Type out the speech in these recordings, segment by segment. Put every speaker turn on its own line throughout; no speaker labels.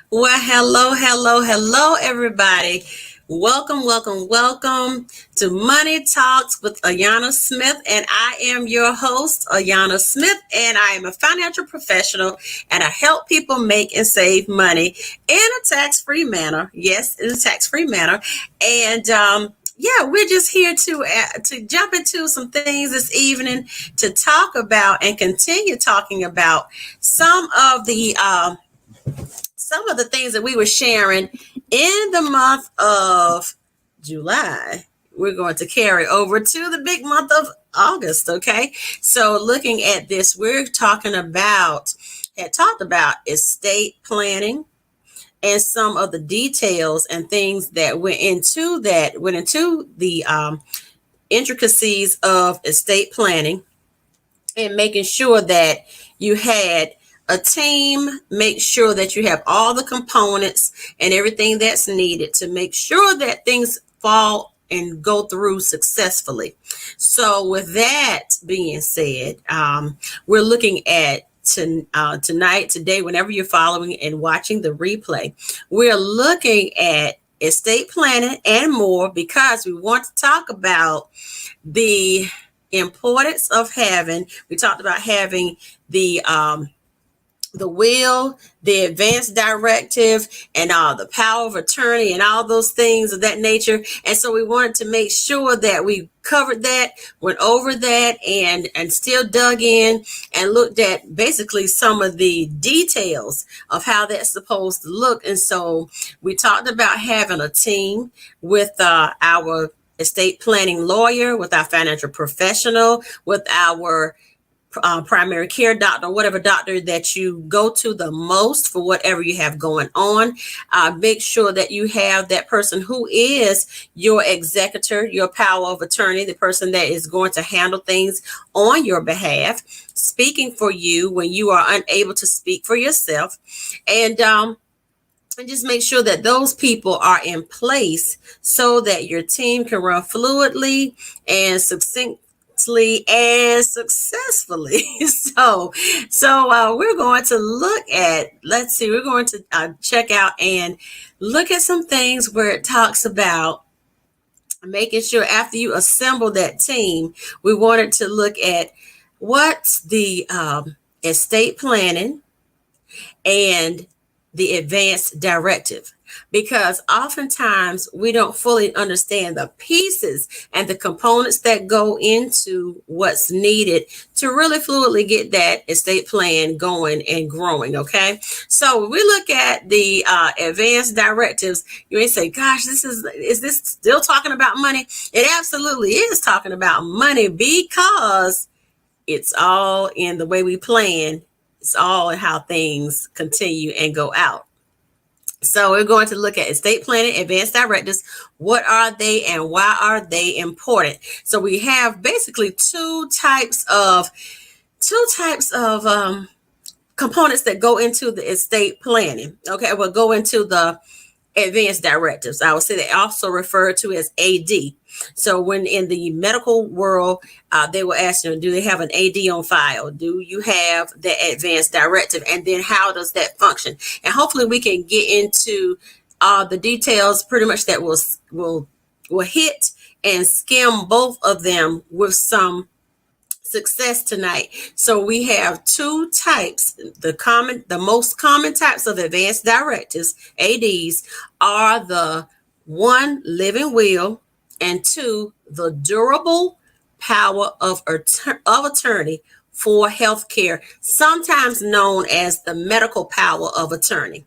Well, hello, everybody. Welcome to Money Talks with Ayanna Smith. And I am your host, Ayanna Smith, and I am a financial professional and I help people make and save money in a tax-free manner. Yes, in a tax-free manner. And yeah, we're just here to jump into some things this evening to talk about and continue talking about some of the things that we were sharing in the month of July. We're going to carry over to the big month of August. Okay. So looking at this, had talked about estate planning and some of the details and things that went into the intricacies of estate planning and making sure that you had a team, make sure that you have all the components and everything that's needed to make sure that things fall and go through successfully. So with that being said, we're looking at today, whenever you're following and watching the replay, we're looking at estate planning and more because we want to talk about the importance of we talked about having the will, the advanced directive, and the power of attorney, and all those things of that nature. And so we wanted to make sure that we covered that, went over that, and still dug in and looked at basically some of the details of how that's supposed to look. And so we talked about having a team with our estate planning lawyer, with our financial professional, with our primary care doctor, whatever doctor that you go to the most for whatever you have going on. Make sure that you have that person who is your executor, your power of attorney, the person that is going to handle things on your behalf, speaking for you when you are unable to speak for yourself. And just make sure that those people are in place so that your team can run fluidly and succinctly and successfully. So we're going to we're going to check out and look at some things where it talks about making sure after you assemble that team. We wanted to look at what's the estate planning and the advanced directive, because oftentimes we don't fully understand the pieces and the components that go into what's needed to really fluidly get that estate plan going and growing. Okay, so when we look at the advanced directives, you may say, gosh, is this still talking about money? It absolutely is talking about money, because it's all in the way we plan. It's all in how things continue and go out. So we're going to look at estate planning, advanced directives. What are they and why are they important? So we have basically two types of components that go into the estate planning. Okay, we'll go into the advanced directives. I would say they also referred to as AD. So when in the medical world, they will ask you, do they have an AD on file? Do you have the advanced directive? And then how does that function? And hopefully we can get into the details pretty much that will hit and skim both of them with some success tonight. So we have two types. The most common types of advanced directives, ADs, are the one, living will, and two, the durable power of attorney for healthcare, sometimes known as the medical power of attorney.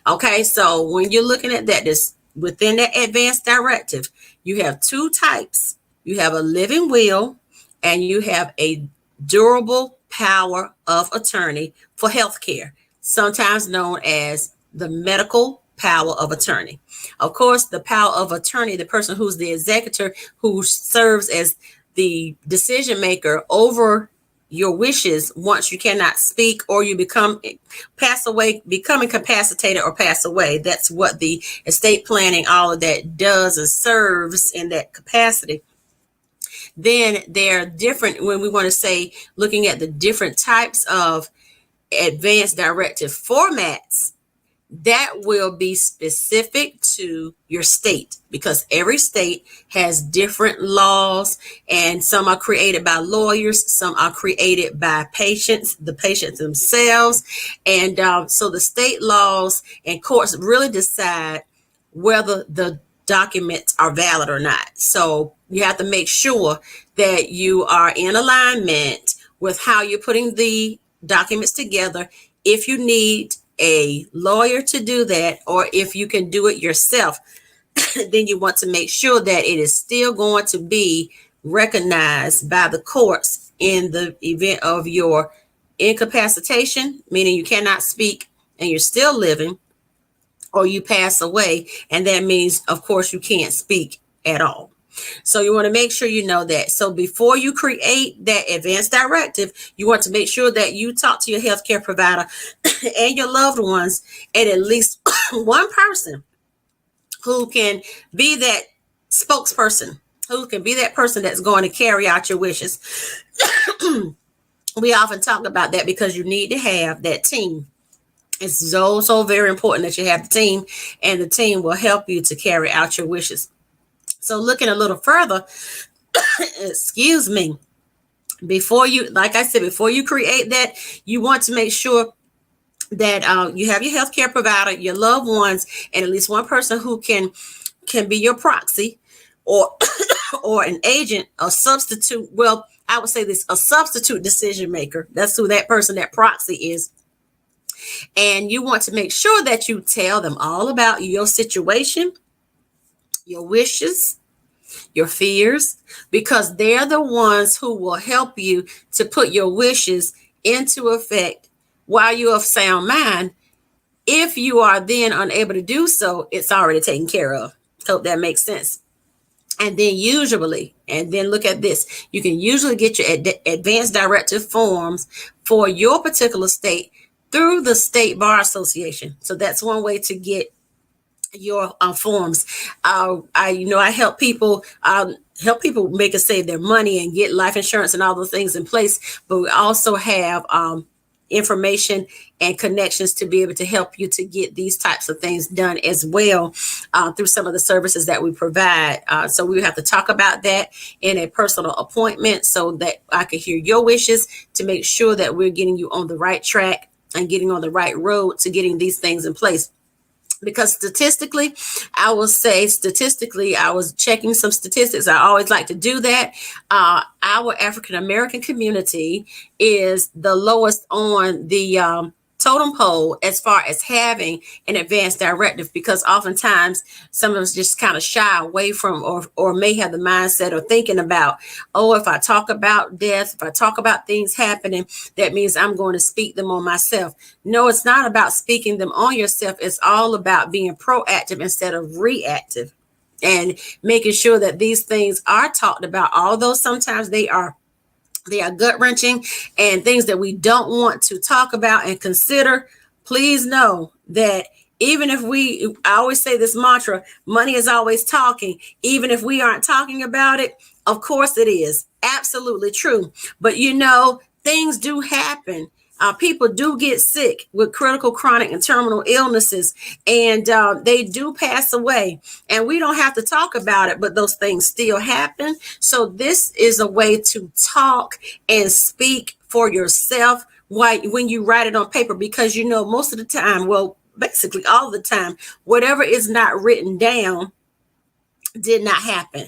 Okay, so when you're looking at that, this within that advanced directive, you have two types. You have a living will and you have a durable power of attorney for healthcare, sometimes known as the medical power of attorney. Of course, the power of attorney, the person who's the executor, who serves as the decision maker over your wishes once you cannot speak or you become incapacitated or pass away. That's what the estate planning, all of that does, and serves in that capacity. Then they're different when we want to say, looking at the different types of advanced directive formats. that will be specific to your state, because every state has different laws, and some are created by lawyers, some are created by the patients themselves. And so the state laws and courts really decide whether the documents are valid or not. So you have to make sure that you are in alignment with how you're putting the documents together. If you need a lawyer to do that, or if you can do it yourself, then you want to make sure that it is still going to be recognized by the courts in the event of your incapacitation, meaning you cannot speak and you're still living, or you pass away, and that means, of course, you can't speak at all. So you want to make sure you know that. So before you create that advanced directive, you want to make sure that you talk to your healthcare provider and your loved ones, and at least one person who can be that spokesperson, who can be that person that's going to carry out your wishes. We often talk about that because you need to have that team. It's so very important that you have the team, and the team will help you to carry out your wishes. So looking a little further, excuse me, before you, like I said, before you create that, you want to make sure that you have your healthcare provider, your loved ones, and at least one person who can be your proxy, or or an agent, a substitute. Well, I would say this, a substitute decision maker. That's who that person, that proxy is. And you want to make sure that you tell them all about your situation, your wishes, your fears, because they're the ones who will help you to put your wishes into effect while you're of sound mind. If you are then unable to do so, it's already taken care of. Hope that makes sense. And then look at this. You can usually get your advanced directive forms for your particular state through the State Bar Association. So that's one way to get your forms. I help people make and save their money and get life insurance and all those things in place. But we also have information and connections to be able to help you to get these types of things done as well, through some of the services that we provide. So we have to talk about that in a personal appointment so that I can hear your wishes to make sure that we're getting you on the right track and getting on the right road to getting these things in place. Because statistically, I was checking some statistics. I always like to do that. Our African American community is the lowest on the totem pole as far as having an advanced directive, because oftentimes some of us just kind of shy away from, or may have the mindset of thinking about, oh, if I talk about death, if I talk about things happening, that means I'm going to speak them on myself. No, it's not about speaking them on yourself. It's all about being proactive instead of reactive, and making sure that these things are talked about, although sometimes they are gut-wrenching and things that we don't want to talk about and consider. Please know that even if I always say this mantra, money is always talking. Even if we aren't talking about it, of course it is. Absolutely true. But things do happen. People do get sick with critical, chronic, and terminal illnesses, and they do pass away. And we don't have to talk about it, but those things still happen. So this is a way to talk and speak for yourself when you write it on paper, because most of the time, well, basically all the time, whatever is not written down did not happen.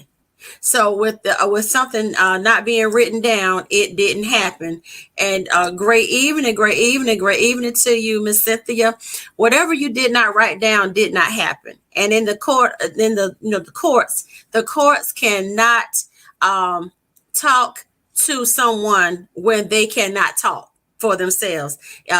So with something not being written down, it didn't happen. And great evening to you, Miss Cynthia. Whatever you did not write down did not happen. And in the courts cannot talk to someone when they cannot talk for themselves.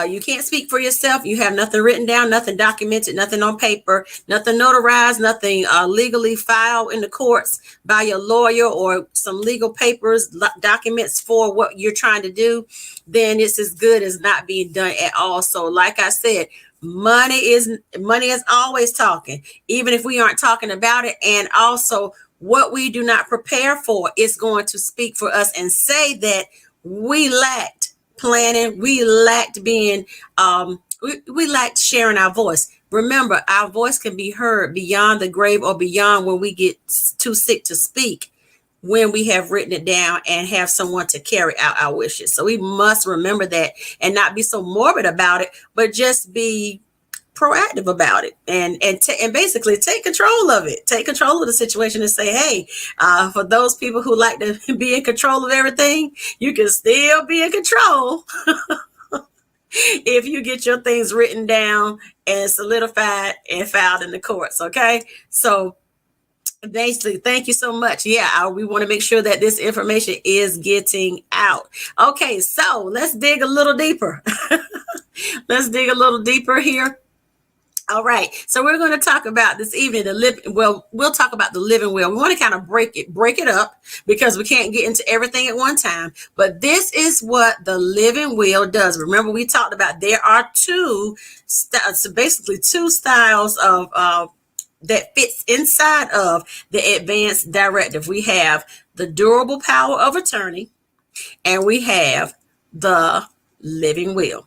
You can't speak for yourself. You have nothing written down, nothing documented, nothing on paper, nothing notarized, nothing legally filed in the courts by your lawyer, or some legal papers, documents for what you're trying to do. Then it's as good as not being done at all. So like I said, money is always talking, even if we aren't talking about it. And also, what we do not prepare for is going to speak for us and say that we lacked planning, we lacked being, we lacked sharing our voice. Remember, our voice can be heard beyond the grave or beyond when we get too sick to speak, when we have written it down and have someone to carry out our wishes. So we must remember that and not be so morbid about it, but just be proactive about it and basically take control of it. Take control of the situation and say, hey, for those people who like to be in control of everything, you can still be in control if you get your things written down and solidified and filed in the courts. Okay. So basically, thank you so much. Yeah, we want to make sure that this information is getting out. Okay, so let's dig a little deeper. Let's dig a little deeper here. All right, so we're going to talk about this evening we'll talk about the living will. We want to kind of break it up because we can't get into everything at one time. But this is what the living will does. Remember, we talked about there are two styles of that fits inside of the advanced directive. We have the durable power of attorney, and we have the living will.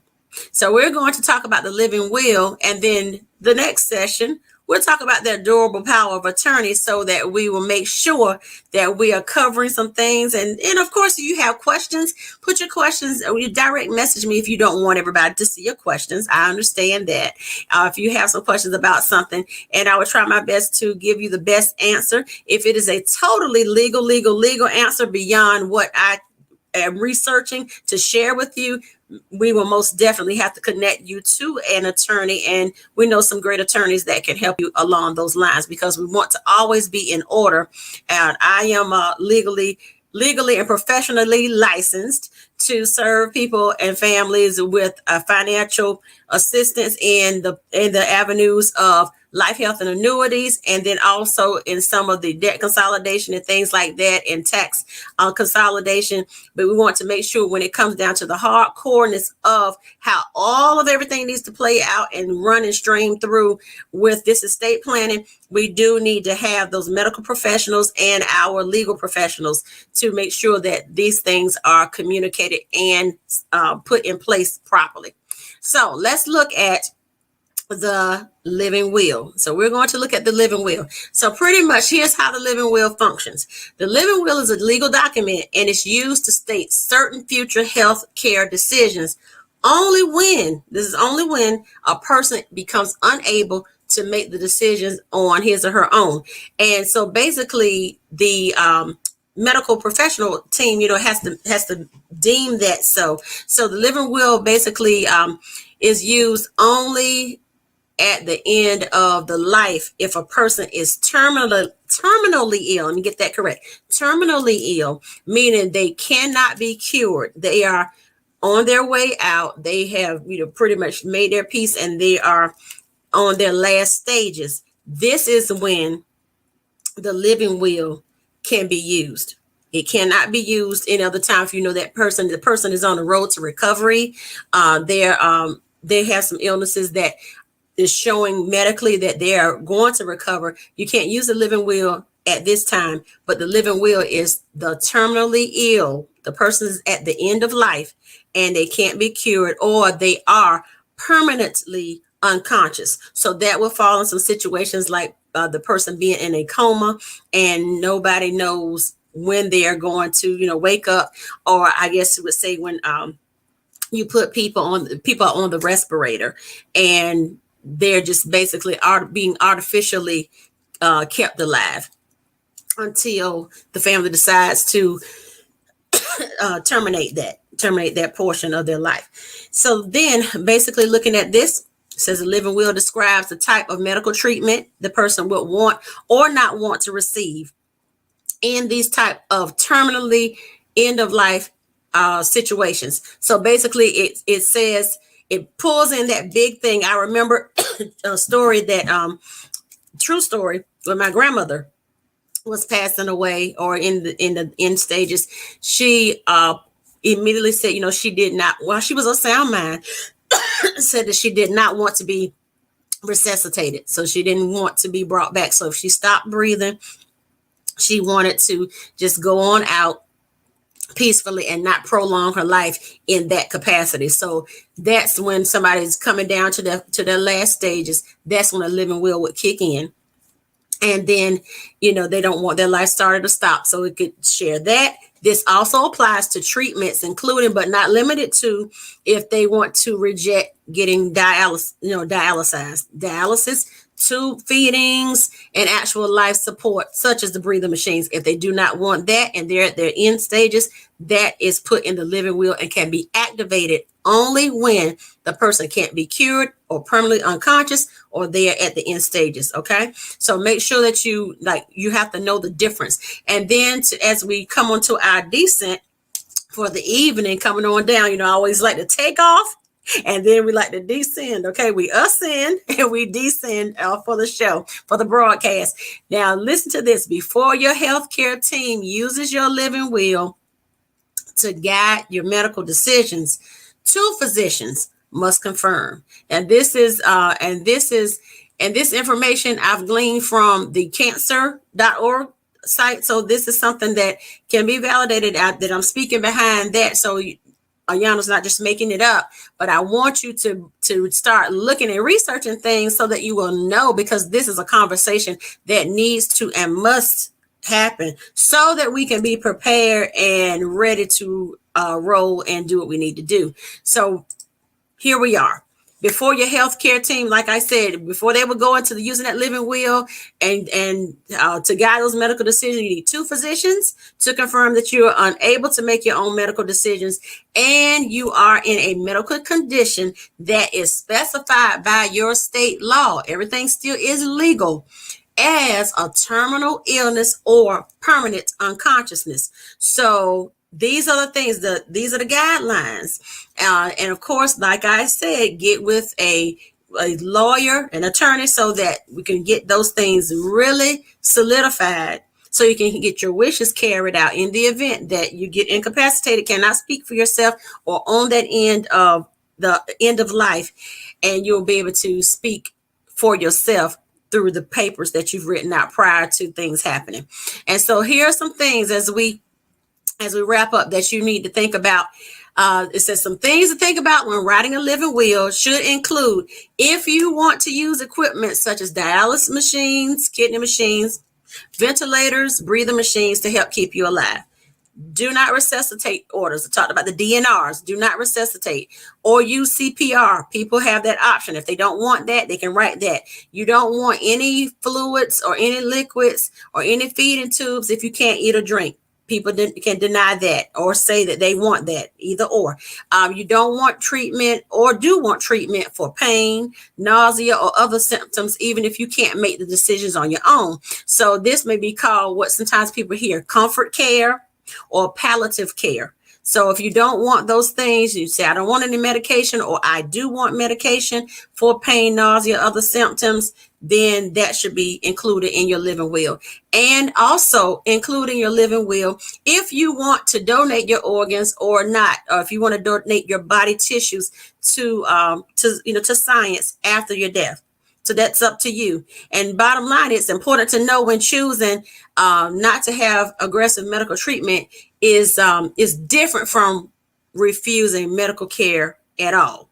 So we're going to talk about the living will, and then the next session, we'll talk about that durable power of attorney so that we will make sure that we are covering some things. And of course, if you have questions, put your questions, or you direct message me if you don't want everybody to see your questions. I understand that. If you have some questions about something, and I will try my best to give you the best answer. If it is a totally legal answer beyond what I am researching to share with you, we will most definitely have to connect you to an attorney, and we know some great attorneys that can help you along those lines, because we want to always be in order. And I am legally and professionally licensed to serve people and families with financial assistance in the avenues of life, health, and annuities, and then also in some of the debt consolidation and things like that, and tax consolidation. But we want to make sure when it comes down to the hardcoreness of how all of everything needs to play out and run and stream through with this estate planning, we do need to have those medical professionals and our legal professionals to make sure that these things are communicated and put in place properly. So let's look at the living will. So we're going to look at the living will. So pretty much here's how the living will functions. The living will is a legal document, and it's used to state certain future health care decisions only when a person becomes unable to make the decisions on his or her own. And so basically the medical professional team, has to deem that so. So the living will basically is used only at the end of the life if a person is terminally ill. Let me get that correct. Terminally ill, meaning they cannot be cured. They are on their way out. They have pretty much made their peace, and they are on their last stages. This is when the living will can be used. It cannot be used any other time. If the person is on the road to recovery, they have some illnesses that is showing medically that they are going to recover. You can't use the living will at this time, but the living will is the terminally ill. The person is at the end of life and they can't be cured, or they are permanently unconscious. So that will fall in some situations like the person being in a coma and nobody knows when they are going to, wake up, or I guess you would say when you put people on the respirator and they're just basically being artificially kept alive until the family decides to terminate that portion of their life. So then basically looking at this, it says the living will describes the type of medical treatment the person would want or not want to receive in these type of terminally end of life situations. So basically it says, it pulls in that big thing. I remember a story that true story, when my grandmother was passing away or in the end stages. She immediately said, she did not, while she was a sound mind, said that she did not want to be resuscitated. So she didn't want to be brought back. So if she stopped breathing, she wanted to just go on out peacefully and not prolong her life in that capacity. So that's when somebody's coming down to their last stages. That's when a living will would kick in. And then, they don't want their life started to stop. So we could share that. This also applies to treatments, including but not limited to if they want to reject getting dialysis, tube feedings, and actual life support, such as the breathing machines. If they do not want that and they're at their end stages, that is put in the living will and can be activated only when the person can't be cured or permanently unconscious or they're at the end stages. Okay. So make sure that you have to know the difference. And then as we come onto our descent for the evening, coming on down, I always like to take off and then we like to descend. Okay. We ascend and we descend for the show, for the broadcast. Now listen to this. Before your healthcare team uses your living will to guide your medical decisions, 2 physicians must confirm. And this information I've gleaned from the cancer.org site. So this is something that can be validated out, that I'm speaking behind that. So Ayanna's not just making it up, but I want you to start looking and researching things so that you will know, because this is a conversation that needs to and must happen so that we can be prepared and ready to roll and do what we need to do. So here we are. Before your healthcare team, like I said, before they would go into using that living will and to guide those medical decisions, you need 2 physicians to confirm that you are unable to make your own medical decisions and you are in a medical condition that is specified by your state law. Everything still is legal, as a terminal illness or permanent unconsciousness. So these are the things, these are the guidelines. And of course, like I said, get with a lawyer, an attorney, so that we can get those things really solidified, so you can get your wishes carried out in the event that you get incapacitated, cannot speak for yourself, or on that end of life, and you'll be able to speak for yourself through the papers that you've written out prior to things happening. And so here are some things as we wrap up that you need to think about. It says some things to think about when writing a living will should include: if you want to use equipment such as dialysis machines, kidney machines, ventilators, breathing machines to help keep you alive. Do not resuscitate orders. I talked about the DNRs. Do not resuscitate or use CPR. People have that option. If they don't want that, they can write that. You don't want any fluids or any liquids or any feeding tubes if you can't eat or drink. People can deny that or say that they want that, either or. You don't want treatment or do want treatment for pain, nausea, or other symptoms, even if you can't make the decisions on your own. So this may be called what sometimes people hear comfort care or palliative care. So if you don't want those things, you say, I don't want any medication, or I do want medication for pain, nausea, other symptoms, then that should be included in your living will. And also including your living will if you want to donate your organs or not, or if you want to donate your body tissues to science after your death. So that's up to you. And bottom line, it's important to know when choosing not to have aggressive medical treatment is different from refusing medical care at all.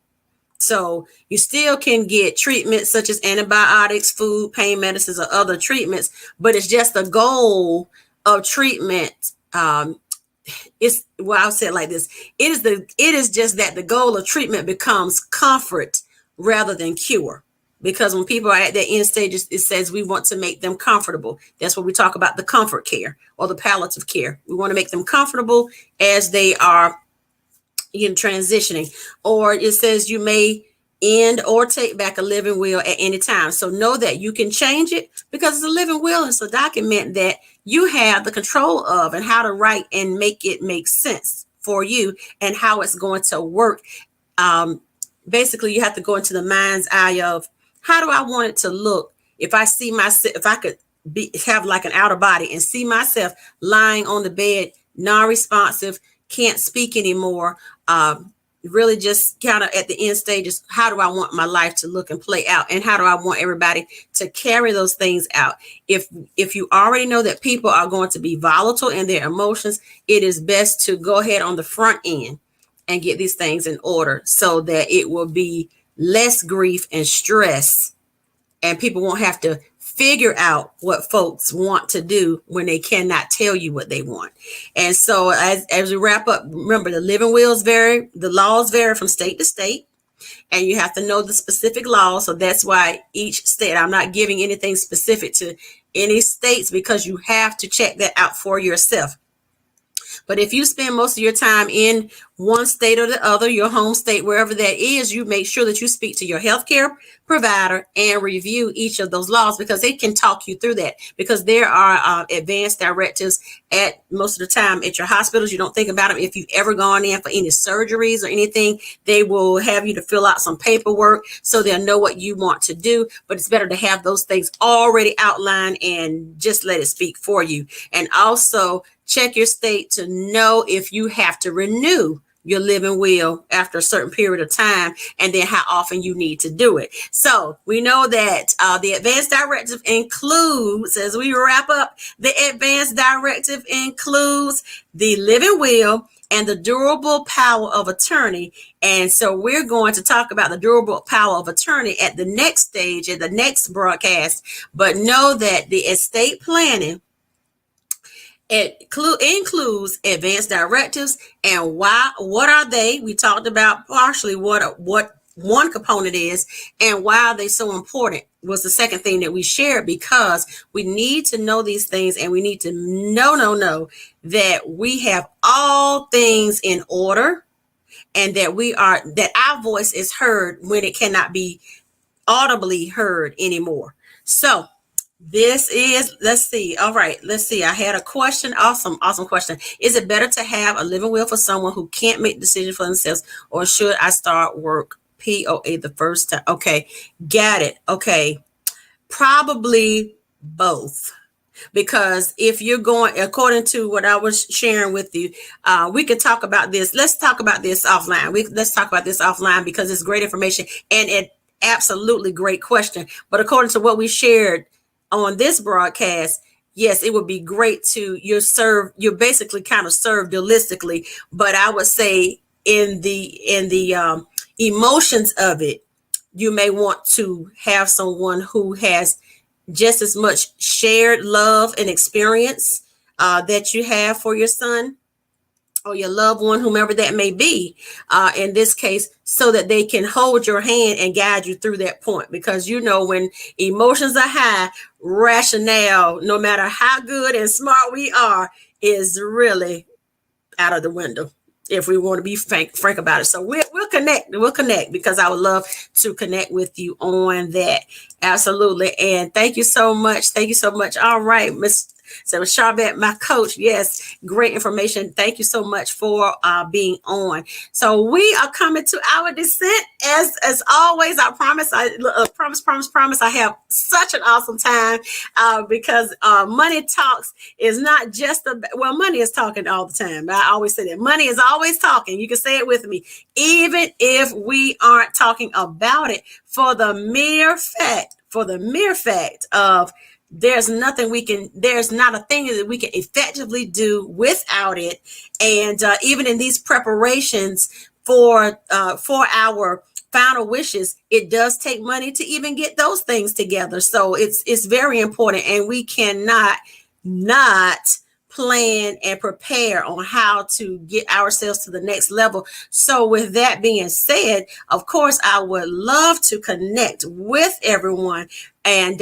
So you still can get treatments such as antibiotics, food, pain medicines, or other treatments, but it's just the goal of treatment. I'll say it like this. It is just that the goal of treatment becomes comfort rather than cure. Because when people are at their end stages, it says we want to make them comfortable. That's what we talk about, the comfort care or the palliative care. We want to make them comfortable as they are transitioning. Or it says you may end or take back a living will at any time. So know that you can change it because it's a living will. It's a document that you have the control of and how to write and make it make sense for you and how it's going to work. Basically, you have to go into the mind's eye of, how do I want it to look if I see myself, if I could have like an outer body and see myself lying on the bed, non-responsive, can't speak anymore, really just kind of at the end stages, how do I want my life to look and play out, and how do I want everybody to carry those things out? If you already know that people are going to be volatile in their emotions, it is best to go ahead on the front end and get these things in order so that it will be less grief and stress, and people won't have to figure out what folks want to do when they cannot tell you what they want. And so as we wrap up, remember the living wills vary, the laws vary from state to state, and you have to know the specific laws. So that's why each state, I'm not giving anything specific to any states, because you have to check that out for yourself. But if you spend most of your time in one state or the other, your home state, wherever that is, you make sure that you speak to your healthcare provider and review each of those laws, because they can talk you through that. Because there are advanced directives at most of the time at your hospitals. You don't think about them. If you've ever gone in for any surgeries or anything, they will have you to fill out some paperwork so they'll know what you want to do. But it's better to have those things already outlined and just let it speak for you. And also check your state to know if you have to renew your living will after a certain period of time, and then how often you need to do it. So we know that the advanced directive includes, as we wrap up, the advanced directive includes the living will and the durable power of attorney. And so we're going to talk about the durable power of attorney at the next stage, at the next broadcast. But know that the estate planning, it includes advanced directives, and why? What are they? We talked about partially what one component is, and why are they so important was the second thing that we shared, because we need to know these things, and we need to know that we have all things in order, and that our voice is heard when it cannot be audibly heard anymore. So this is, let's see. All right, let's see. I had a question. Awesome question. Is it better to have a living will for someone who can't make decisions for themselves, or should I start work POA the first time? Okay, got it. Okay, probably both. Because if you're going, according to what I was sharing with you, we could talk about this. Let's talk about this offline. Let's talk about this offline, because it's great information and it absolutely great question. But according to what we shared on this broadcast, yes, it would be great to you're basically kind of served holistically, but I would say in the emotions of it, you may want to have someone who has just as much shared love and experience that you have for your son or your loved one, whomever that may be, in this case, so that they can hold your hand and guide you through that point. Because when emotions are high, rationale, no matter how good and smart we are, is really out of the window, if we want to be frank about it. So we'll connect, because I would love to connect with you on that. Absolutely. And thank you so much. All right, Miss Charvette, my coach. Yes, great information. Thank you so much for being on. So we are coming to our descent. As always, I promise. I have such an awesome time because money talks is not just money is talking all the time. I always say that money is always talking. You can say it with me, even if we aren't talking about it, for the mere fact of there's not a thing that we can effectively do without it. And even in these preparations for our final wishes, it does take money to even get those things together. So it's very important, and we cannot not plan and prepare on how to get ourselves to the next level. So with that being said, of course, I would love to connect with everyone. And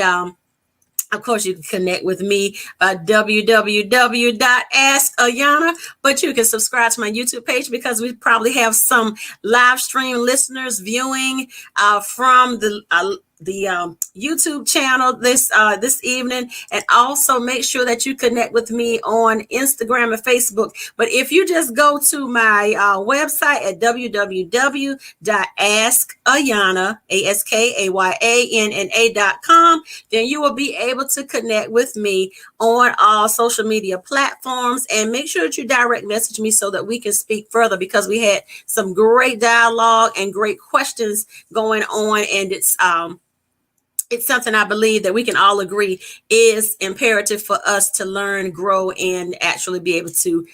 of course, you can connect with me at www.askayanna, but you can subscribe to my YouTube page, because we probably have some live stream listeners viewing from the YouTube channel this evening, and also make sure that you connect with me on Instagram and Facebook. But if you just go to my website at www.askayanna.com, then you will be able to connect with me on all social media platforms, and make sure that you direct message me so that we can speak further, because we had some great dialogue and great questions going on, and it's something I believe that we can all agree is imperative for us to learn, grow, and actually be able to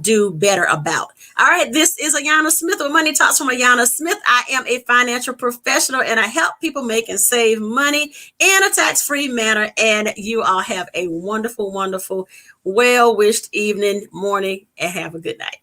do better about. All right, this is Ayanna Smith with Money Talks from Ayanna Smith. I am a financial professional, and I help people make and save money in a tax-free manner. And you all have a wonderful, wonderful, well-wished evening, morning, and have a good night.